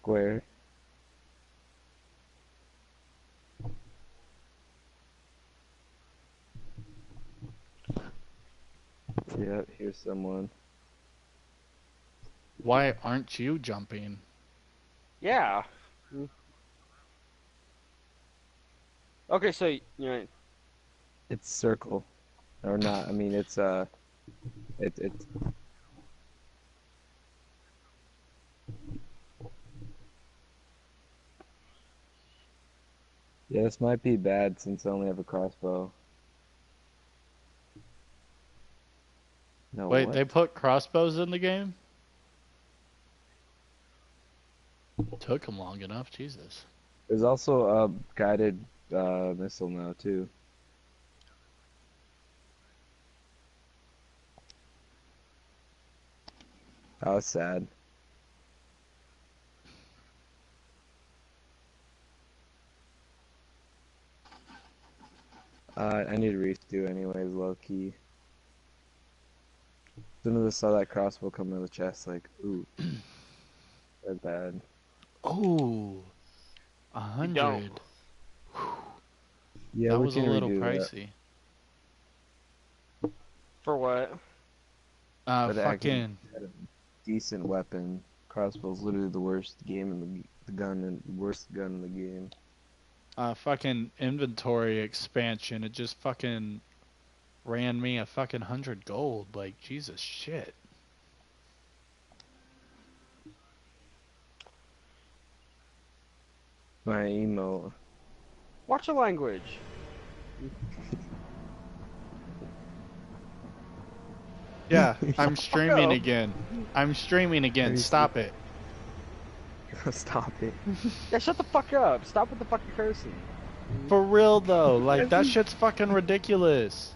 square. Yeah, here's someone. Why aren't you jumping? Yeah. Okay, so you know, It's circle. Or not, I mean, it's, it's... Yeah, this might be bad since I only have a crossbow. No, Wait, what? they put crossbows in the game? Took them long enough, Jesus. There's also a guided missile now, too. That was sad. I need to redo anyways, low key. As soon as I saw that crossbow come in the chest, like, ooh, that's bad. Oh, you don't. 100. Yeah, That we was a can little redo that. pricey. For what? But I can Fucking. had a decent weapon. Crossbow's literally the worst game in the gun and worst gun in the game. Fucking inventory expansion. It just fucking ran me a fucking 100 gold. Like, Jesus shit. My emo. Watch your language. Yeah, I'm Fuck streaming up. again. I'm streaming again. Stop it. Stop it. Yeah, shut the fuck up. Stop with the fucking cursing. For real though, like that shit's fucking ridiculous.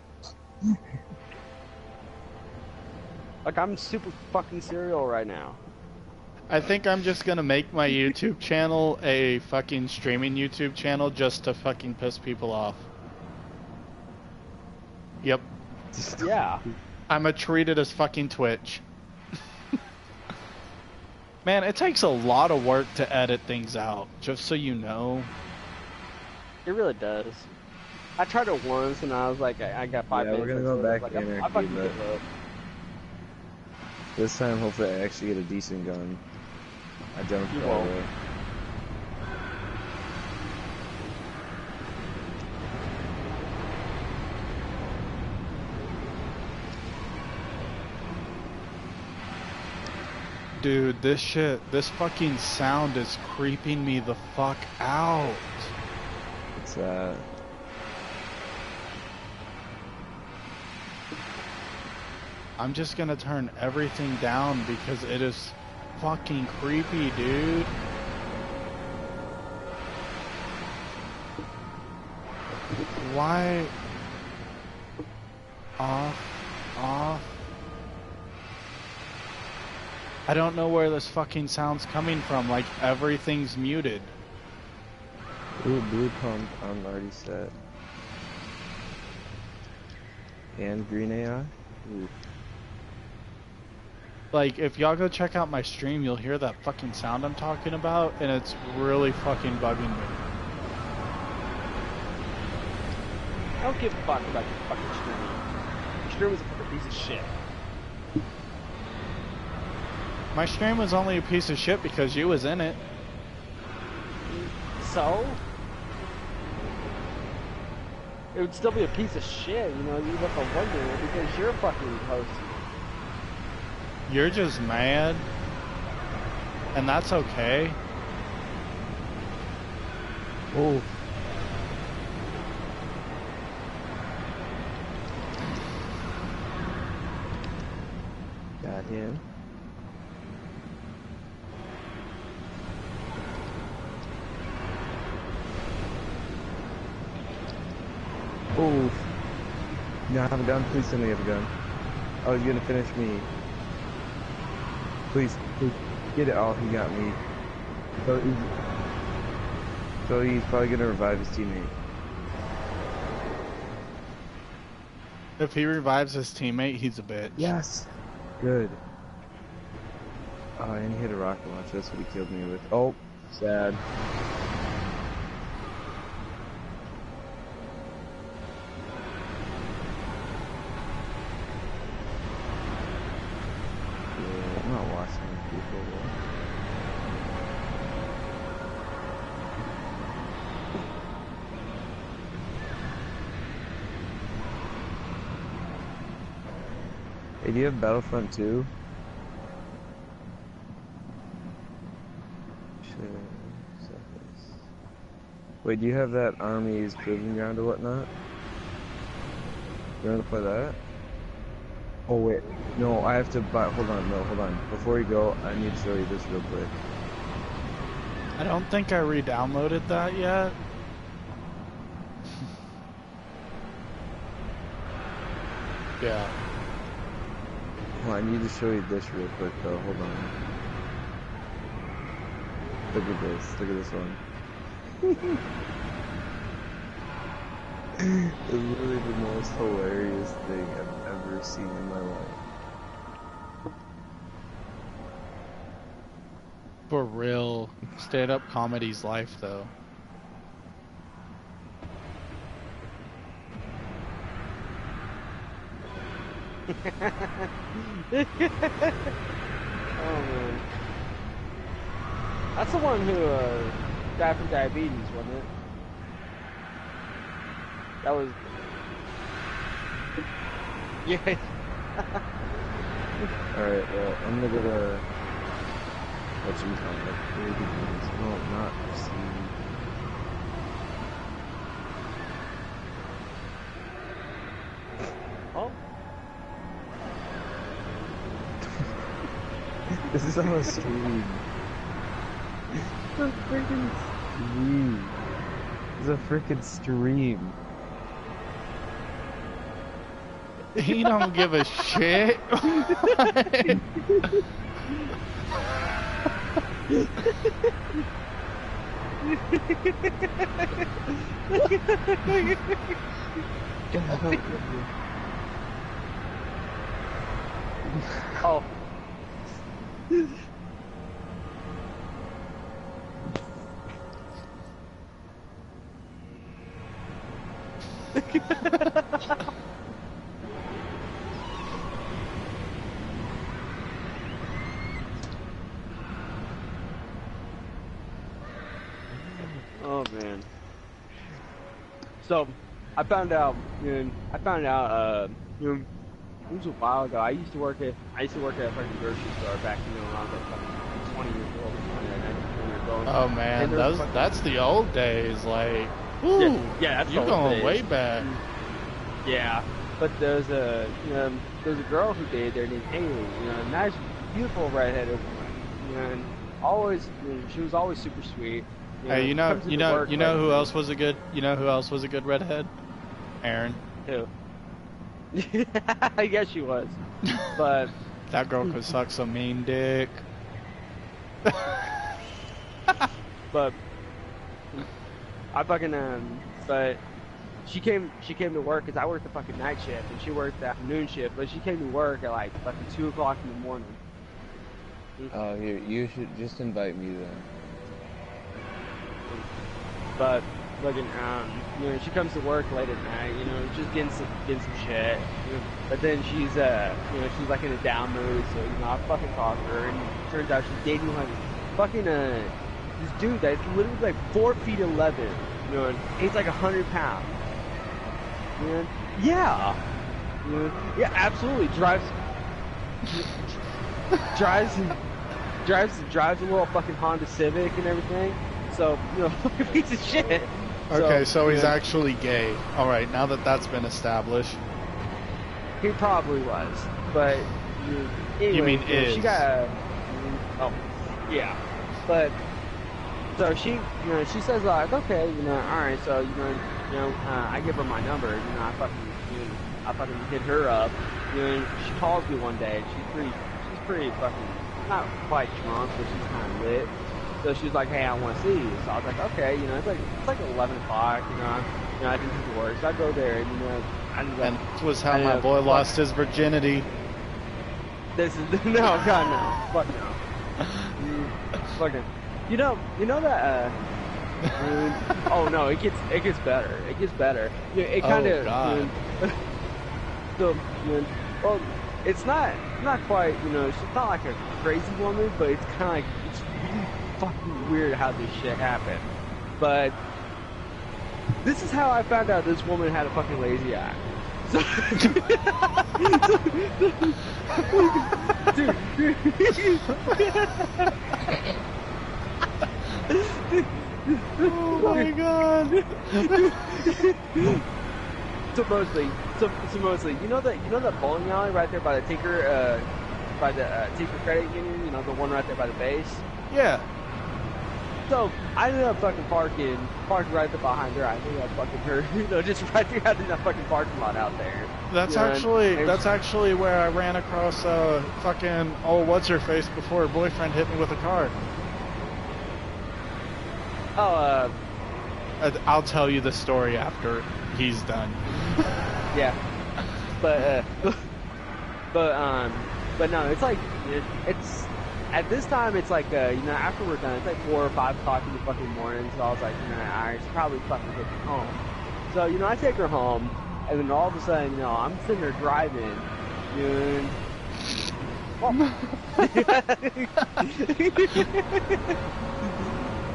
Like, I'm super fucking serial right now. I think I'm just gonna make my YouTube channel a fucking streaming YouTube channel just to fucking piss people off. Yep. Yeah. I'ma treat it as fucking Twitch. Man, it takes a lot of work to edit things out, just so you know. It really does. I tried it once and I was like, I got 5 Yeah, we're minutes. gonna go back like, to anarchy, I fucking but give up. this time hopefully I actually get a decent gun. I jumped You all the won't. way. Dude, this fucking sound is creeping me the fuck out. It's I'm just gonna turn everything down because it is fucking creepy, dude. Why? Off. I don't know where this fucking sound's coming from, like everything's muted. ooh, blue pump. I'm already set. And green AI. Ooh. Like, if y'all go check out my stream, you'll hear that fucking sound I'm talking about, and it's really fucking bugging me. I don't give a fuck about your fucking stream. Your stream is a fucking piece of shit. My stream was only a piece of shit because you was in it. So? It would still be a piece of shit, you know, you look a wonder because you're fucking hosting. You're just mad, and that's okay. Oh. Got him. Oh. You don't have a gun? Please tell me you have a gun. Oh, he's gonna finish me. Please, get it. Oh, he got me. So he's probably gonna revive his teammate. If he revives his teammate, he's a bitch. Yes. Good. Oh, and he hit a rocket launch. That's what he killed me with. Oh, sad. Yeah, I'm not watching these people, though. Hey, do you have Battlefront 2? Wait, do you have that Army's Proving Ground or whatnot? You wanna play that? Oh wait, no, I have to buy, hold on. Before you go, I need to show you this real quick. I don't think I re-downloaded that yet. Yeah. Well, I need to show you this real quick though, hold on. Look at this one. It's literally the most hilarious thing I've ever seen in my life. For real, stand-up comedy's life, though. Oh man, that's the one who died from diabetes, wasn't it? That was. Yeah. Alright, well, I'm gonna go to... What's you call it? No, not receive. Oh. This is on a stream. It's a freaking stream. It's a freaking stream. He don't give a shit. Oh. Oh man. So, I found out, it was a while ago. I used to work at a fucking grocery store back, when I was like fucking 20 years old, 19 years old. Oh man, that's the old days. Like, woo, yeah, that's you're the old going days. way back. Yeah, but there's a girl who dated there named Haley. Nice, beautiful redheaded woman. And always, she was always super sweet. Hey, you know who else was a good redhead? Aaron. Who? I guess she was, but that girl could suck some mean dick. But I fucking but she came to work because I worked the fucking night shift and she worked the afternoon shift. But she came to work at like fucking 2 o'clock in the morning. Oh, you should just invite me then. But fucking she comes to work late at night, just getting some shit. But then she's she's like in a down mood, so I fucking talk to her, and it turns out she's dating like fucking this dude that's literally like 4'11", and he's like 100 pounds. Yeah, absolutely drives a little fucking Honda Civic and everything. So, fucking piece of shit. Okay, so he's actually gay. Alright, now that that's been established. He probably was. But, anyway, you mean is? She got oh, yeah. But, so she, she says like, okay, alright, so, I give her my number, I fucking hit her up. She calls me one day, and she's pretty fucking, not quite drunk, but she's kind of lit. So she's like, hey, I want to see you. So I was like, okay, it's like 11 o'clock, I didn't do the work. So I go there, and, and this was how my boy lost his virginity. This is, no, God, no. Fuck no. fucking, you know that. Oh no, it gets better. It gets better. Yeah, it kind of. Oh God. So, well, it's not quite. She's not like a crazy woman, but it's kind of like it's really fucking weird how this shit happened. But this is how I found out this woman had a fucking lazy eye. So, dude. Oh my God. So mostly, you know that bowling alley right there by the Tinker Credit Union, the one right there by the base. Yeah. So I ended up fucking parking right there behind her. I ended up fucking her, just right there out in that fucking parking lot out there. That's actually where I ran across fucking what's her face before her boyfriend hit me with a car. Oh, I'll tell you the story after he's done. Yeah, but no, it's like it's at this time it's like after we're done, it's like 4 or 5 o'clock in the fucking morning. So I was like, I should probably fucking take her home. So I take her home, and then all of a sudden, I'm sitting there driving, and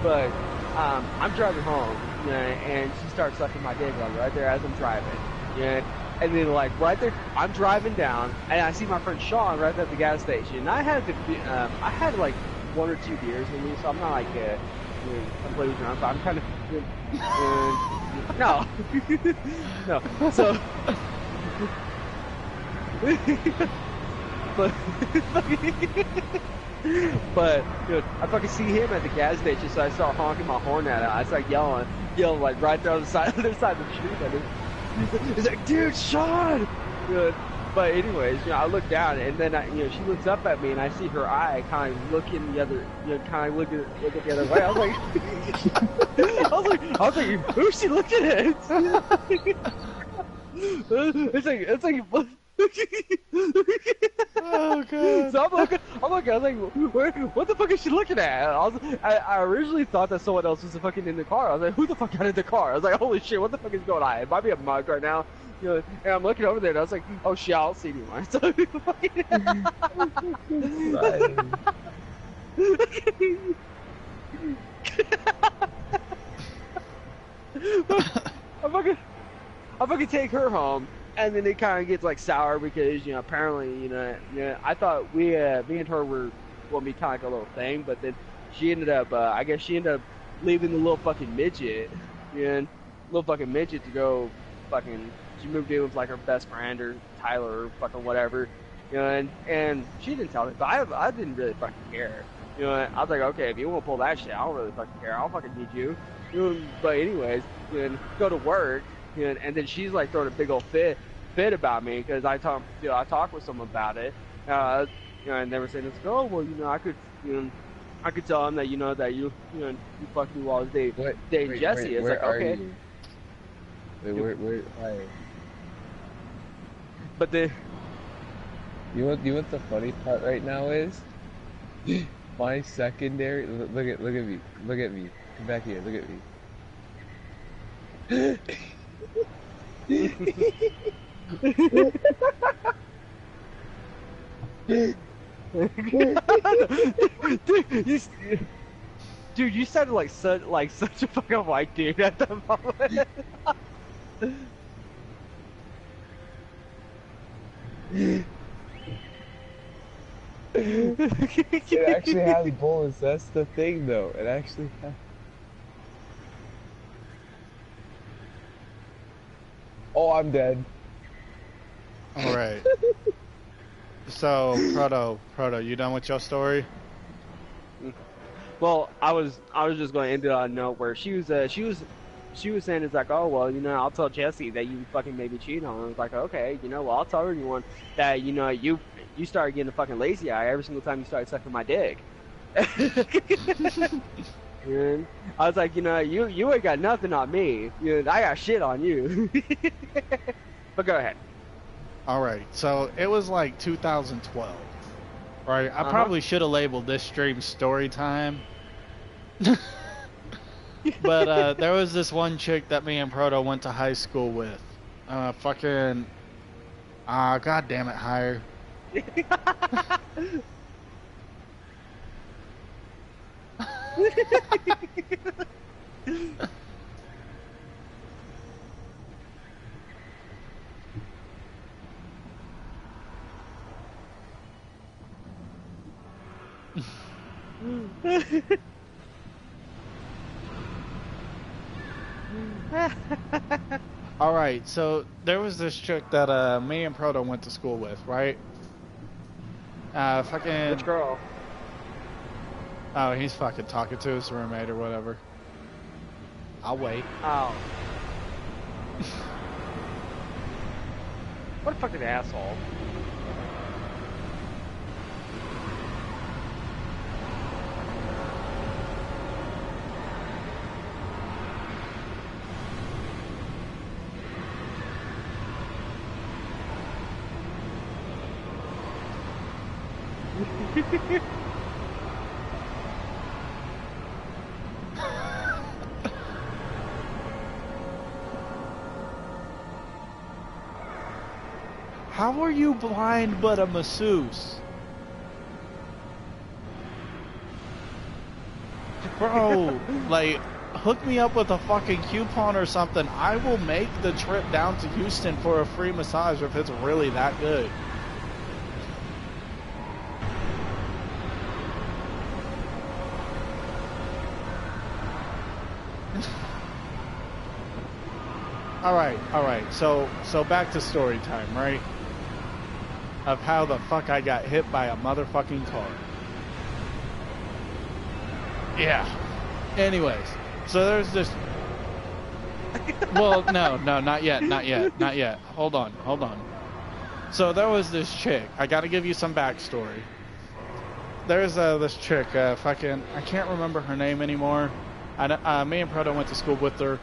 but I'm driving home, and she starts sucking my dick right there as I'm driving, and then like right there, I'm driving down, and I see my friend Sean right there at the gas station. I had like 1 or 2 beers with me, so I'm not like completely drunk, but I'm kind of no, no. So, but I fucking see him at the gas station, so I start honking my horn at him. I start yelling like right there on the other side of the street at him. He's like, dude, Sean! But anyways, I look down, and then she looks up at me, and I see her eye kind of looking the other, kind of look at the other way. I was like, I was like, who's she looking at? It's like. Oh God. So I'm looking, I was like, what the fuck is she looking at? I originally thought that someone else was fucking in the car. I was like, who the fuck got in the car? I was like, holy shit, what the fuck is going on? It might be a mug right now. And I'm looking over there, and I was like, oh shit, I don't see anyone. So, I fucking take her home. And then it kind of gets like sour because apparently I thought me and her were gonna be kind of like a little thing, but then she ended up I guess she ended up leaving the little fucking midget, to go fucking. She moved in with like her best friend or Tyler or fucking whatever, and she didn't tell me, but I didn't really fucking care, I was like, okay, if you want to pull that shit, I don't really fucking care. I'll fucking need you, but anyways, go to work. And then she's like throwing a big old fit about me because I talked with someone about it, and they were saying, "It's oh well, I could tell him that that you fucked me while I was dating Jesse." It's like okay. Wait, where? But then you know what the funny part right now is? My secondary. Look at me. Come back here. Look at me. Dude, you sounded like such a fucking white dude at the moment. It actually has bullets. That's the thing, though. It actually has. Oh, I'm dead. All right. So, Proto, you done with your story? Well, I was just going to end it on a note where she was saying it's like, oh well, I'll tell Jesse that you fucking made me cheat on her. I was like, okay, well, I'll tell everyone that you started getting a fucking lazy eye every single time you started sucking my dick. And I was like, you ain't got nothing on me. I got shit on you. But go ahead. All right. So it was like 2012, right? I probably should have labeled this stream story time, But there was this one chick that me and Proto went to high school with. Fucking god damn it, higher. Alright, so there was this chick that me and Proto went to school with, right? Fucking... Which girl? Oh, he's fucking talking to his roommate or whatever. I'll wait. Oh. What a fucking asshole. How are you blind but a masseuse? Bro, like, hook me up with a fucking coupon or something. I will make the trip down to Houston for a free massage if it's really that good. Alright, so back to story time, right? Of how the fuck I got hit by a motherfucking car. Yeah. Anyways, so there's this... Well, no, not yet. Hold on. So there was this chick. I gotta give you some backstory. There's this chick, fucking... I can't remember her name anymore. Me and Proto went to school with her.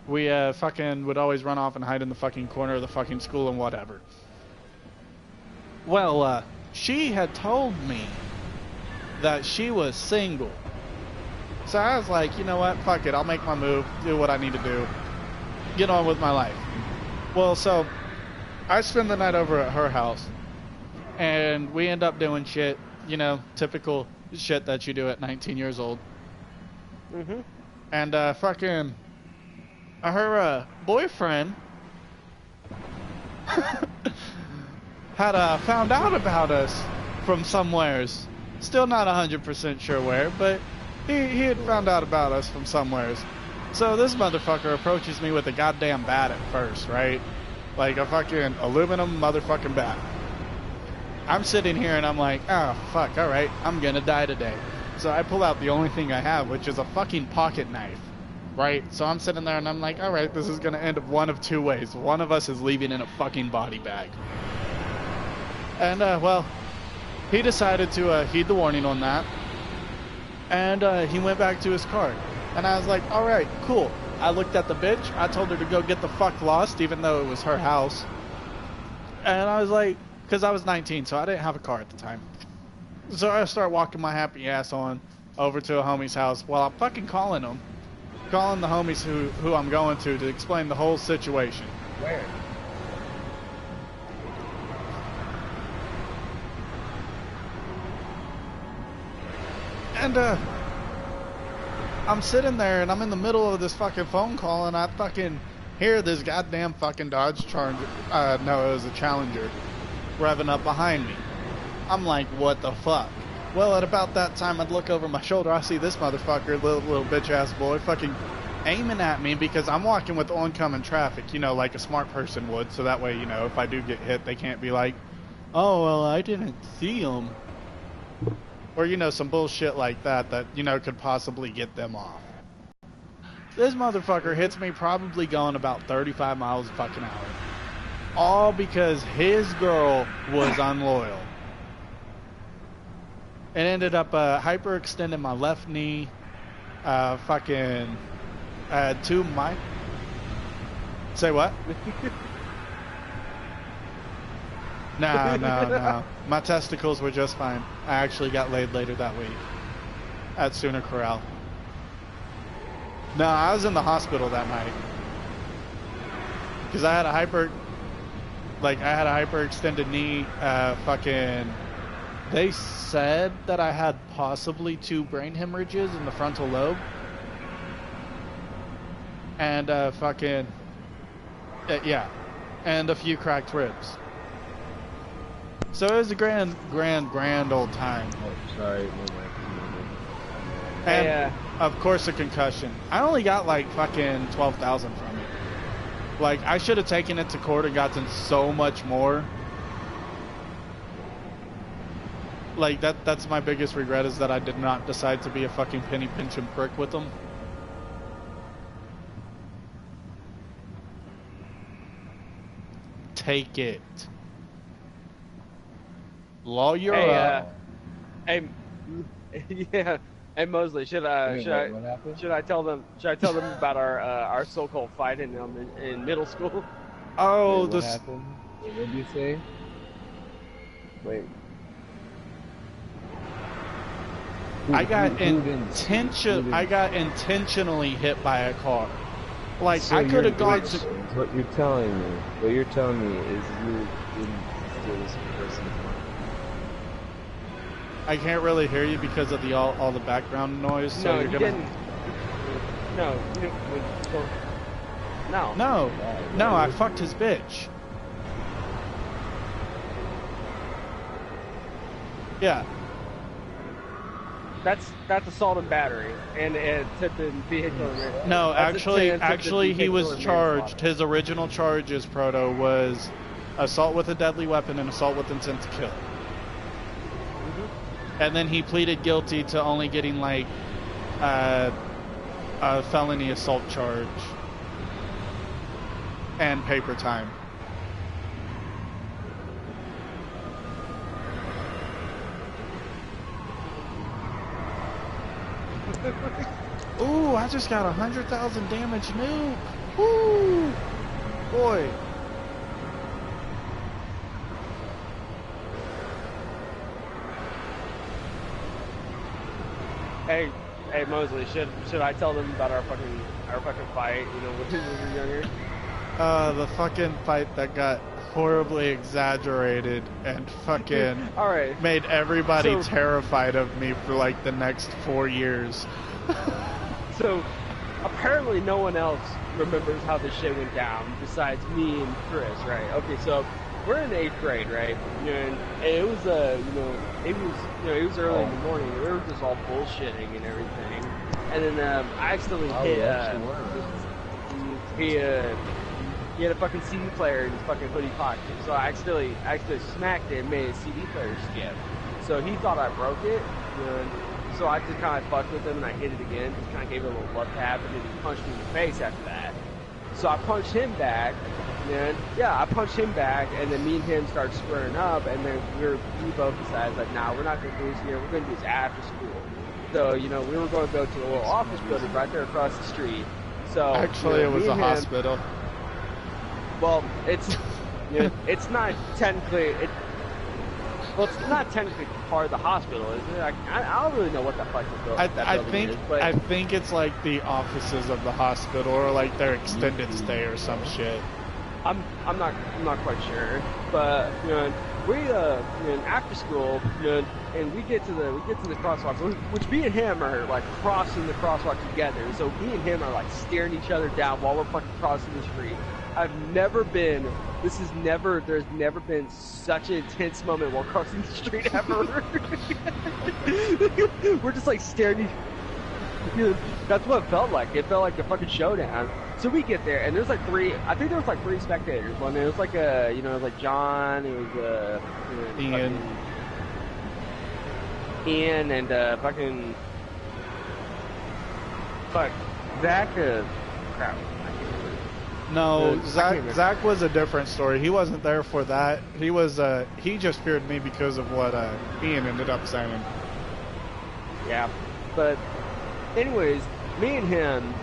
We fucking would always run off and hide in the fucking corner of the fucking school and whatever. Well, she had told me that she was single. So I was like, you know what, fuck it, I'll make my move, do what I need to do, get on with my life. Well, so I spend the night over at her house, and we end up doing shit, you know, typical shit that you do at 19 years old. Mm-hmm. And fucking... her boyfriend had found out about us from somewheres. Still not 100% sure where, but he had found out about us from somewheres. So this motherfucker approaches me with a goddamn bat at first, right? Like a fucking aluminum motherfucking bat. I'm sitting here and I'm like, oh fuck, alright, I'm gonna die today. So I pull out the only thing I have, which is a fucking pocket knife. Right? So I'm sitting there and I'm like, alright, this is gonna end up one of two ways. One of us is leaving in a fucking body bag. And, well, he decided to heed the warning on that. And he went back to his car. And I was like, alright, cool. I looked at the bitch. I told her to go get the fuck lost, even though it was her house. And I was like, because I was 19, so I didn't have a car at the time. So I start walking my happy ass on over to a homie's house while I'm fucking calling him. Calling the homies who I'm going to explain the whole situation. Where? And I'm sitting there and I'm in the middle of this fucking phone call and I fucking hear this goddamn fucking Dodge Charger, no, it was a Challenger, revving up behind me. I'm like, what the fuck? Well, at about that time, I'd look over my shoulder. I see this motherfucker, little bitch-ass boy, fucking aiming at me because I'm walking with oncoming traffic, you know, like a smart person would. So that way, you know, if I do get hit, they can't be like, oh, well, I didn't see him. Or, you know, some bullshit like that, you know, could possibly get them off. This motherfucker hits me probably going about 35 miles a fucking hour. All because his girl was unloyal. It ended up hyperextending my left knee, fucking to my... Say what? No. My testicles were just fine. I actually got laid later that week at Sooner Corral. No, I was in the hospital that night. Because I had a hyperextended knee, they said that I had possibly 2 brain hemorrhages in the frontal lobe. And, yeah. And a few cracked ribs. So it was a grand old time. Oh, sorry. And, of course, a concussion. I only got, like, fucking 12,000 from it. Like, I should have taken it to court and gotten so much more. Like, that's my biggest regret, is that I did not decide to be a fucking penny pinching prick with them. Take it. Lawyer up. Hey, yeah. Hey Mosley, should I tell them about our so-called fight in middle school? Oh, what happened? What did you say? Wait. I got intentionally hit by a car. Like, so I could have gone to... What you're telling me is you didn't steal this person's money. I can't really hear you because of all the background noise. So no, you're you gonna... didn't. No, you didn't. No, I fucked his bitch. Yeah. That's assault and battery, and attempted vehicular. No, actually, he was charged. His original charges, Proto, was assault with a deadly weapon and assault with intent to kill. And then he pleaded guilty to only getting, like, a felony assault charge and paper time. Ooh, I just got 100,000 damage nuke. Woo! Boy. Hey Mosley, should I tell them about our fucking fight? You know, when we were younger. The fucking fight that got horribly exaggerated and fucking all right. Made everybody terrified of me for like the next 4 years. So apparently no one else remembers how this shit went down besides me and Chris, right? Okay, so we're in 8th grade, right? And it was it was early in the morning. We were just all bullshitting and everything. And then I accidentally hit he had a fucking CD player in his fucking hoodie pocket. So I accidentally smacked it and made his CD player skip. So he thought I broke it. And so I just kind of fucked with him and I hit it again. Just kind of gave it a little love tap and then he punched me in the face after that. So I punched him back. And I punched him back, and then me and him started squaring up, and then we both decided, like, nah, we're not going to do this here, we're going to do this after school. So, we were going to go to a little office building right there across the street. So actually, it was a hospital. Well, it's it's not technically it's not technically part of the hospital, is it? I don't really know what the fuck that building is. But I think it's like the offices of the hospital, or like their extended stay or some shit. I'm not quite sure, but we after school, and we get to the crosswalk, which me and him are like crossing the crosswalk together. So me and him are like staring each other down while we're fucking crossing the street. There's never been such an intense moment while crossing the street ever. We're just like staring. That's what it felt like. It felt like a fucking showdown. So we get there, and there's like three spectators. One, it was like it was like John, it was Ian, and fucking Zach. Crap. No, Zach was a different story. He wasn't there for that. He was he just feared me because of what Ian ended up saying. Yeah, but anyways, me and him,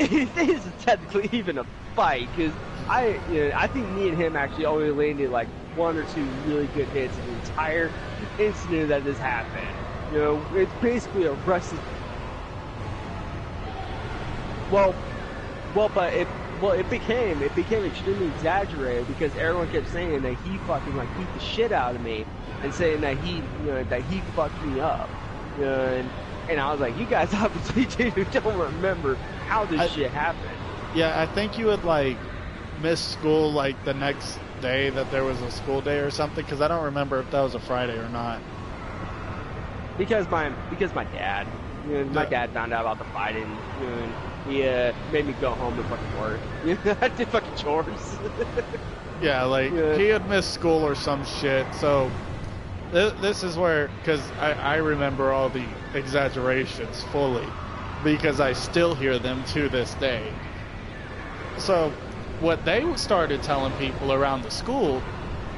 it isn't technically even a fight, because I think me and him actually only landed like 1 or 2 really good hits in the entire incident that this happened. It's basically a wrestling. Well, it became extremely exaggerated because everyone kept saying that he fucking like beat the shit out of me and saying that he fucked me up. And I was like, you guys obviously don't remember how this shit happened. Yeah, I think you would like miss school like the next day that there was a school day or something, because I don't remember if that was a Friday or not. Because my dad, my dad found out about the fighting. He made me go home to fucking work. I did fucking chores. Yeah, like he had missed school or some shit. So this is where, because I remember all the exaggerations fully, because I still hear them to this day. So what they started telling people around the school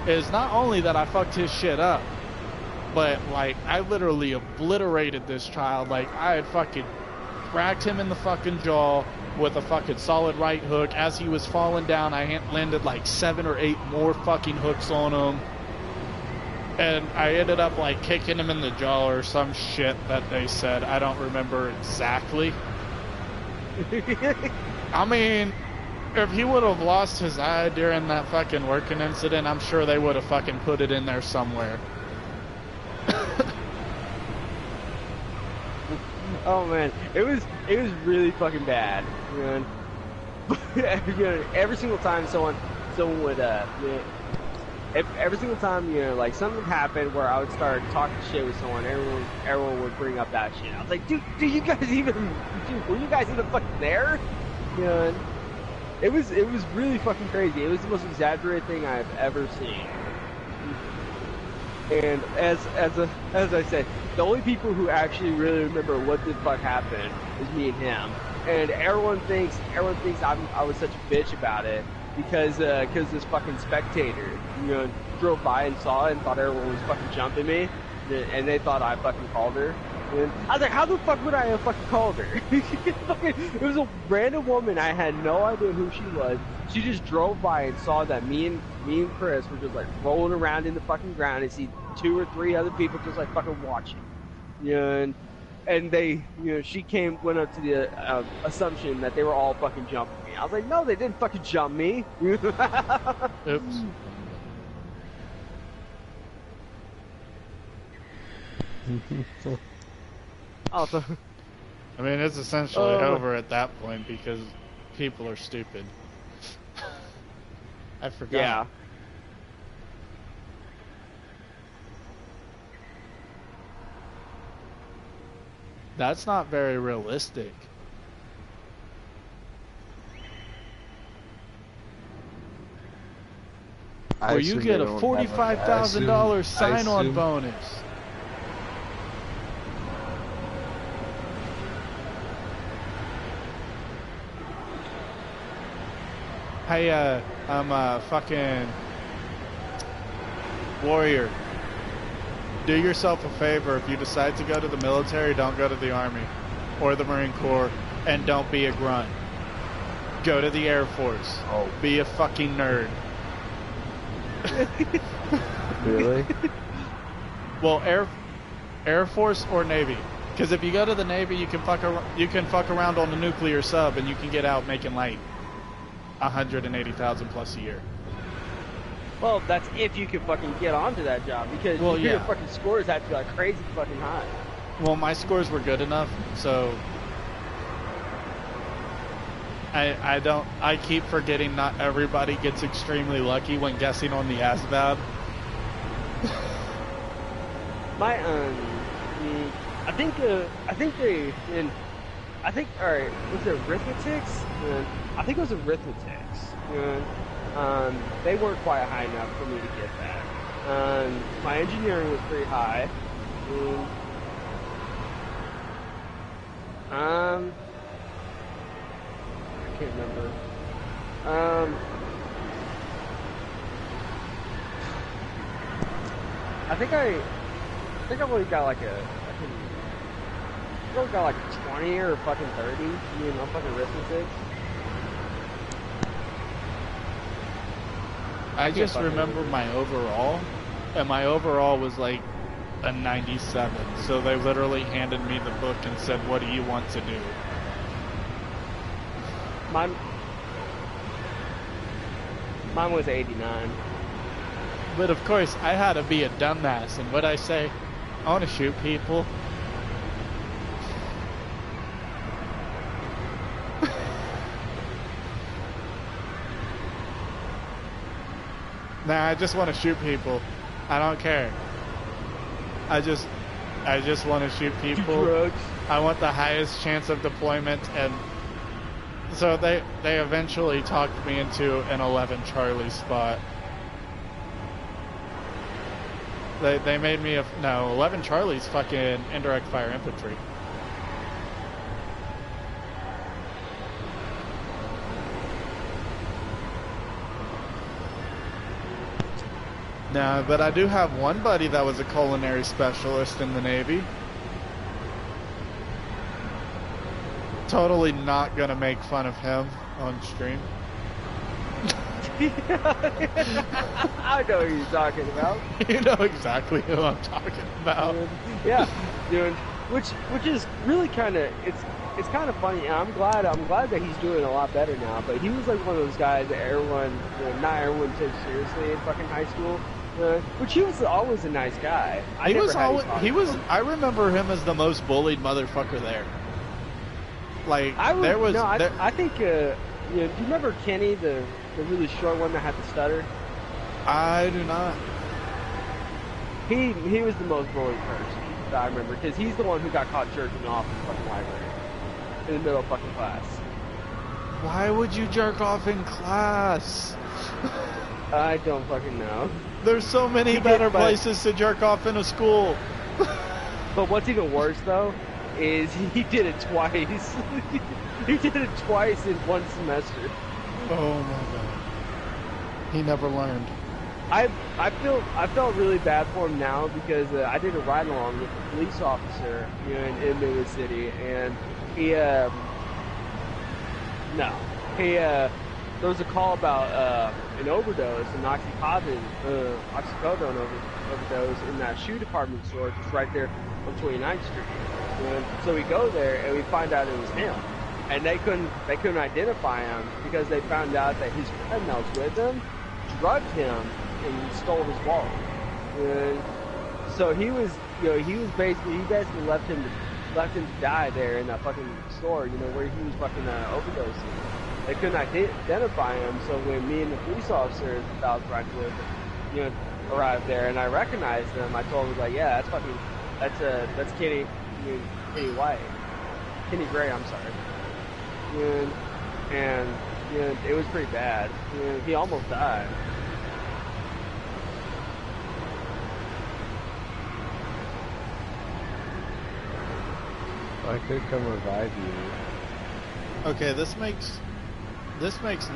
is not only that I fucked his shit up, but like I literally obliterated this child. Like I had fucking cracked him in the fucking jaw with a fucking solid right hook. As he was falling down, I landed like 7 or 8 more fucking hooks on him. And I ended up like kicking him in the jaw or some shit that they said. I don't remember exactly. I mean, if he would have lost his eye during that fucking working incident, I'm sure they would have fucking put it in there somewhere. Oh man, it was really fucking bad. Every single time someone would every single time like something happened where I would start talking shit with someone, everyone would bring up that shit. I was like, dude, were you guys even fucking there? It was really fucking crazy. It was the most exaggerated thing I've ever seen. And as I said, the only people who actually really remember what the fuck happened is me and him. And everyone thinks I was such a bitch about it because this fucking spectator drove by and saw it and thought everyone was fucking jumping me, and they thought I fucking called her. And I was like, how the fuck would I have fucking called her? It was a random woman. I had no idea who she was. She just drove by and saw that me and Chris were just like rolling around in the fucking ground and see 2 or 3 other people just like fucking watching. And they, she went up to the assumption that they were all fucking jumping me. I was like, no, they didn't fucking jump me. Oops. Also, I mean, it's essentially over at that point because people are stupid. I forgot. Yeah. That's not very realistic. Where you get a $45,000 sign-on bonus. Hey, I'm a fucking warrior. Do yourself a favor. If you decide to go to the military, don't go to the Army or the Marine Corps, and don't be a grunt. Go to the Air Force. Oh. Be a fucking nerd. Really? Well, Air Force or Navy. Because if you go to the Navy, you can fuck around on a nuclear sub, and you can get out making like 180,000 plus a year. Well, that's if you can fucking get onto that job, because your fucking scores have to be like crazy fucking high. Well, my scores were good enough, so I keep forgetting not everybody gets extremely lucky when guessing on the ASVAB. Alright, was it arithmetics? I think it was arithmetics. They weren't quite high enough for me to get that. My engineering was pretty high. I can't remember. I think I've only got like I got like 20 or fucking 30, fucking arithmetic. I just remember my overall, and my overall was like a 97. So they literally handed me the book and said, "What do you want to do?" Mine, mine was 89. But of course, I had to be a dumbass, and what I say, I want to shoot people. Nah, I just want to shoot people. I don't care. I just want to shoot people. Drugs. I want the highest chance of deployment, and so they eventually talked me into an 11 Charlie spot. They made me a no 11 Charlie's fucking indirect fire infantry. Nah, but I do have one buddy that was a culinary specialist in the Navy. Totally not gonna make fun of him on stream. I know who you're talking about. You know exactly who I'm talking about. Yeah, dude. Which is really kind of it's kind of funny. And I'm glad that he's doing a lot better now. But he was like one of those guys that everyone, not everyone took seriously in fucking high school. Which he was always a nice guy. I remember him as the most bullied motherfucker there. Like I think do you remember Kenny, the really short one that had the stutter? I do not. He was the most bullied person that I remember, because he's the one who got caught jerking off in the fucking library in the middle of fucking class. Why would you jerk off in class? I don't fucking know. There's so many better places to jerk off in a school. But what's even worse though is he did it twice. He did it twice in one semester. Oh my god. He never learned. I felt really bad for him now, because I did a ride along with a police officer, in Midway City, and there was a call about an overdose, an oxycodone overdose in that shoe department store just right there on 29th Street. And so we go there and we find out it was him, and they couldn't identify him because they found out that his friend that was with him drugged him and stole his wallet. And so he basically left him to die there in that fucking store, where he was fucking overdosing. They couldn't identify him, so when me and the police officer that I was riding with, arrived there and I recognized him, I told him, like, yeah, that's Kenny White. Kenny Gray, I'm sorry. And it was pretty bad. He almost died. I could come revive you. Okay, this makes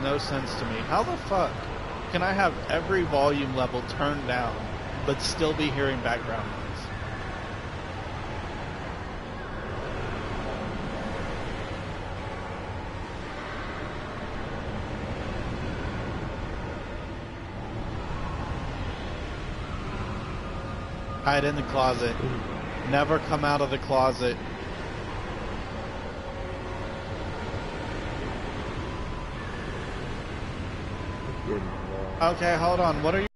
no sense to me. How the fuck can I have every volume level turned down but still be hearing background noise? Hide in the closet. Never come out of the closet. Okay, hold on. What are you?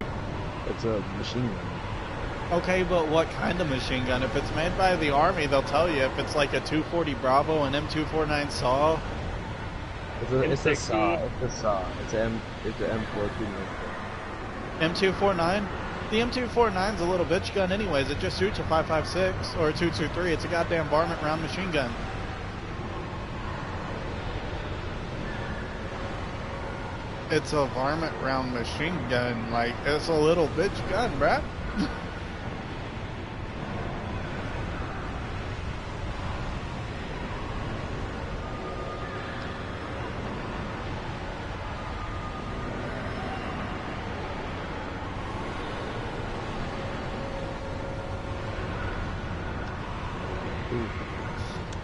It's a machine gun. Okay, but what kind of machine gun? If it's made by the Army, they'll tell you. If it's like a 240 Bravo, an M249 SAW. It's a SAW. It's a SAW. It's an M14. M249? The M249's a little bitch gun anyways. It just shoots a 5.56 or a 223. It's a goddamn varmint round machine gun. It's a varmint round machine gun. Like, it's a little bitch gun, bruh.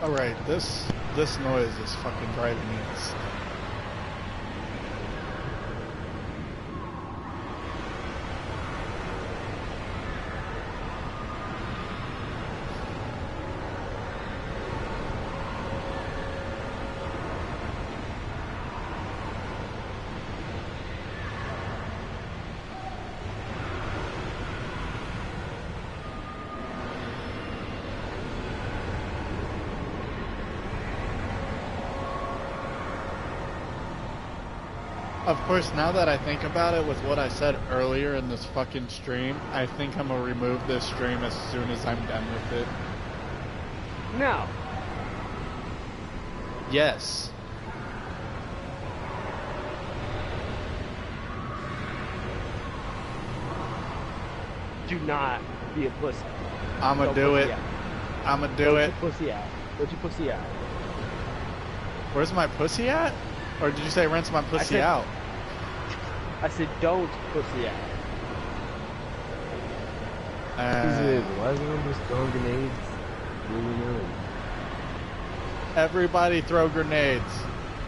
Alright, this noise is fucking driving me insane. Of course, now that I think about it, with what I said earlier in this fucking stream, I think I'm gonna remove this stream as soon as I'm done with it. No. Yes. Do not be a pussy. I'ma Don't do pussy it. out. I'ma do Don't it. you pussy out. Don't you pussy out. Where's my pussy at? Or did you say rinse my pussy said- out? I said don't pussy out. Why is everyone just throwing grenades? Willy-nilly? Everybody throw grenades.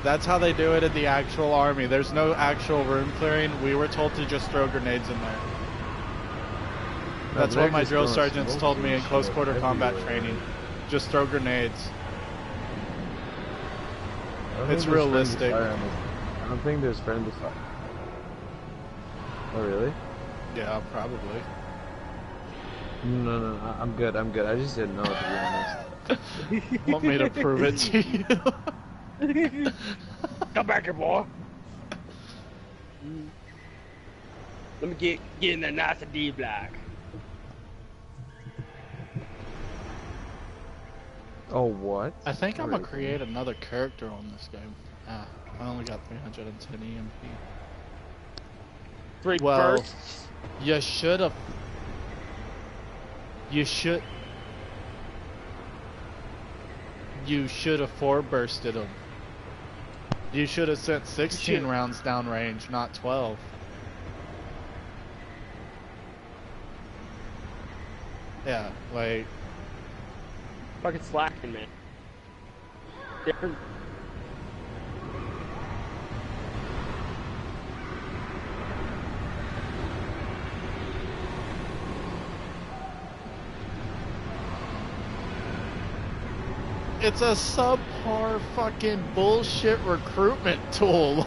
That's how they do it in the actual army. There's no actual room clearing. We were told to just throw grenades in there. No, That's they're what my just drill throwing sergeants smoke told me in and close shit quarter combat everywhere. training. Just throw grenades. I don't It's think there's friendly realistic. fire on this. I don't think there's friendly fire. Oh really? Yeah, probably. No, I'm good. I just didn't know, to be honest. Want me to prove it to you? Come back here, boy. Let me get in there nice and D block. Oh, what? I think I'm Alright. gonna create another character on this game. Ah, I only got 310 EMP. 3 Well, bursts. You should have. You should. You should have 4-bursted them. You should have sent 16 should- rounds downrange, not 12. Yeah, like. Fucking slacking, man. Different. It's a subpar fucking bullshit recruitment tool.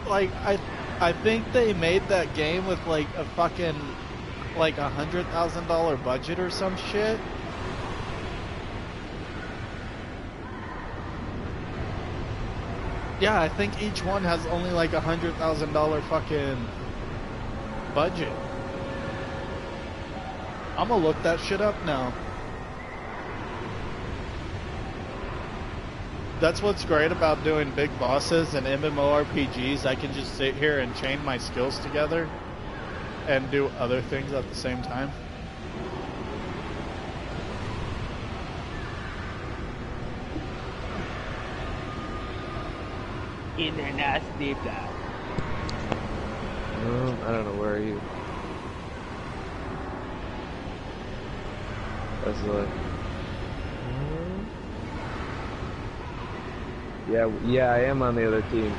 Like, I think they made that game with like a fucking like $100,000 budget or some shit. Yeah, I think each one has only like $100,000 fucking budget. I'm gonna look that shit up now. That's what's great about doing big bosses and MMORPGs. I can just sit here and chain my skills together and do other things at the same time. In there nice and D block. I don't know, where are you? That's like... Yeah, I am on the other team.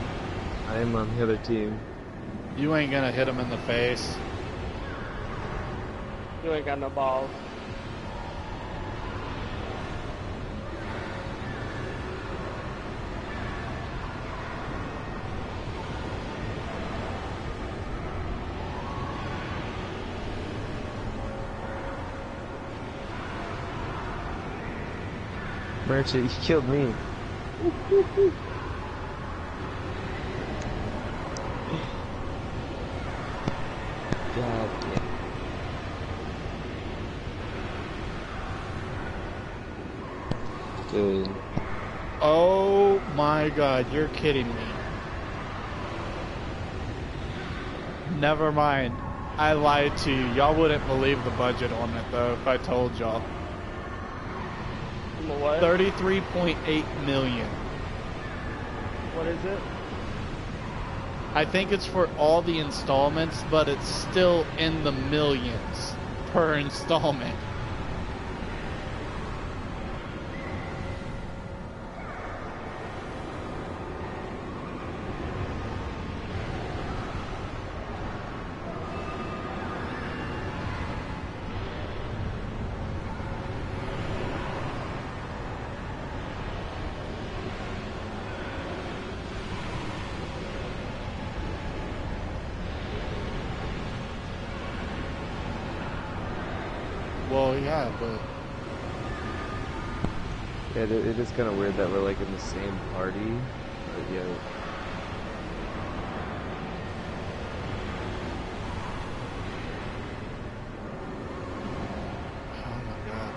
I am on the other team. You ain't gonna hit him in the face. You ain't got no balls. Merchant, you killed me. God damn. Dude. Oh my god, you're kidding me. Never mind. I lied to you. Y'all wouldn't believe the budget on it though if I told y'all. What? 33.8 million. What is it? I think it's for all the installments, but it's still in the millions per installment. Well, yeah, but Yeah, it is kind of weird that we're like in the same party, but yeah. Oh my god.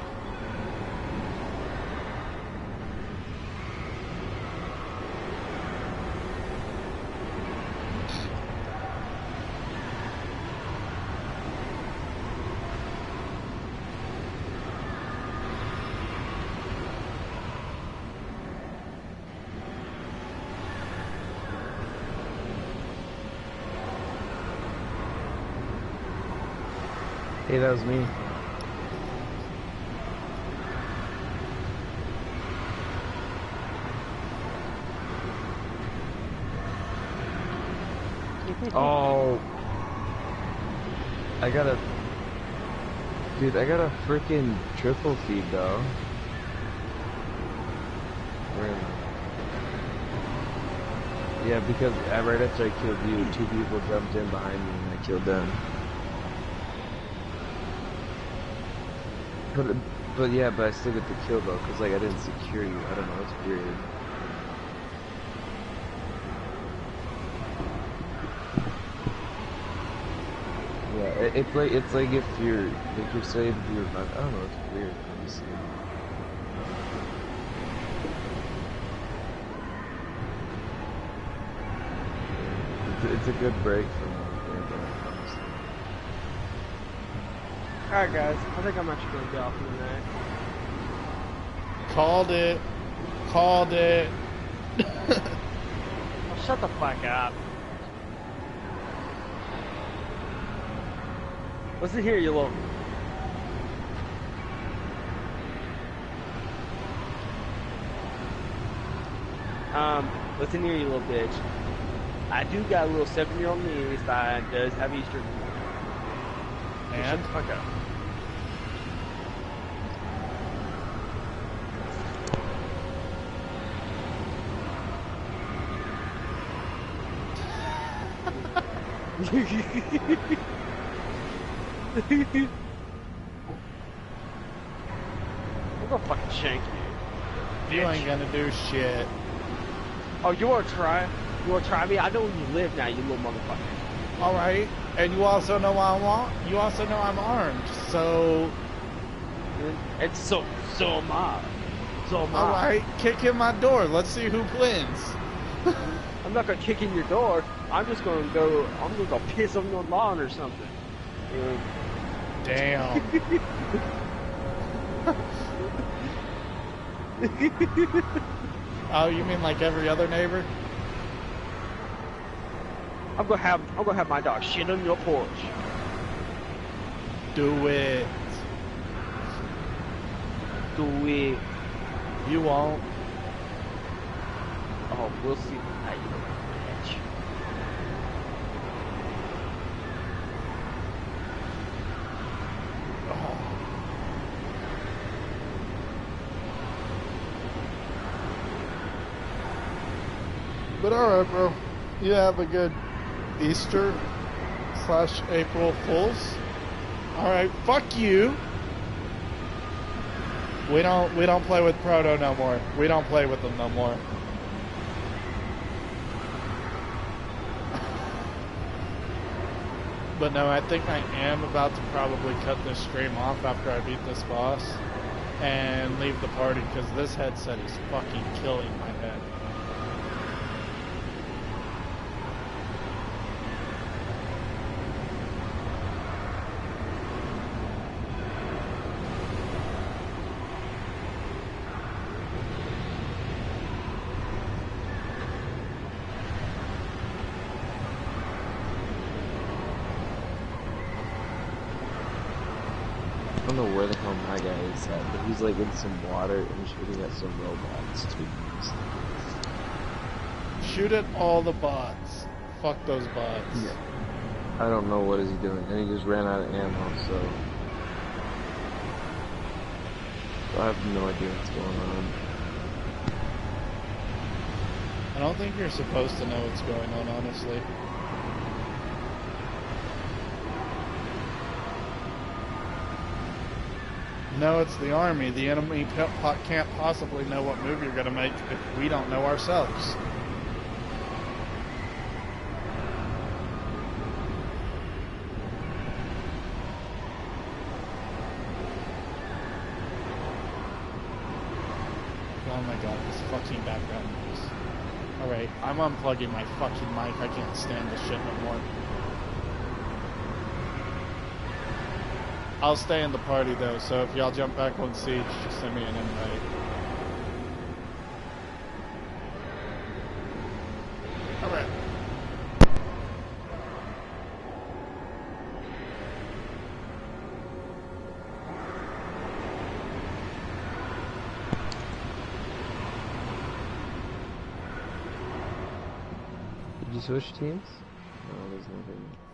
Hey, that was me. Oh, I got a, dude, I got a freaking triple feed though. Where am I? Yeah, because right after I killed you, 2 people jumped in behind me and I killed them. But yeah, but I still get the kill though, cause like I didn't secure you. I don't know, it's weird. Yeah, it's like if you're saying you're not, I don't know, it's weird. Honestly. It's a good break from gambling, honestly. Alright guys, I think I'm actually gonna get off for the night. Called it. Called it. Oh, shut the fuck up. Listen here, you little... Listen here, you little bitch. I do got a little 7-year-old niece that does have Easter. And? Shut the fuck up. I'm gonna fucking shank you. You Bitch. ain't gonna do shit. Oh, you wanna try? You wanna try me? I know where you live now, you little motherfucker. Alright. And you also know you also know I'm armed, so And so am I. So am I. alright, kick in my door. Let's see who wins. I'm not gonna kick in your door. I'm gonna go piss on your lawn or something. Damn. Oh, you mean like every other neighbor? I'm gonna have my dog shit on your porch. Do it. Do it. You won't. Oh, we'll see. How you know, bitch. Oh. But alright, bro. You have a good Easter / April Fools. Alright, fuck you. We don't play with Proto no more. We don't play with them no more. But no, I think I am about to probably cut this stream off after I beat this boss and leave the party because this headset is fucking killing my head. I don't know where the hell my guy is at, but he's like in some water and shooting at some robots too. Shoot at all the bots. Fuck those bots. Yeah. I don't know what is he doing, and he just ran out of ammo, so I have no idea what's going on. I don't think you're supposed to know what's going on, honestly. No, it's the army. The enemy can't possibly know what move you're gonna make if we don't know ourselves. Oh my god, this fucking background noise. Alright, I'm unplugging my fucking mic. I can't stand this shit no more. I'll stay in the party though, so if y'all jump back on Siege, just send me an invite. Alright. Did you switch teams? No, there's nothing.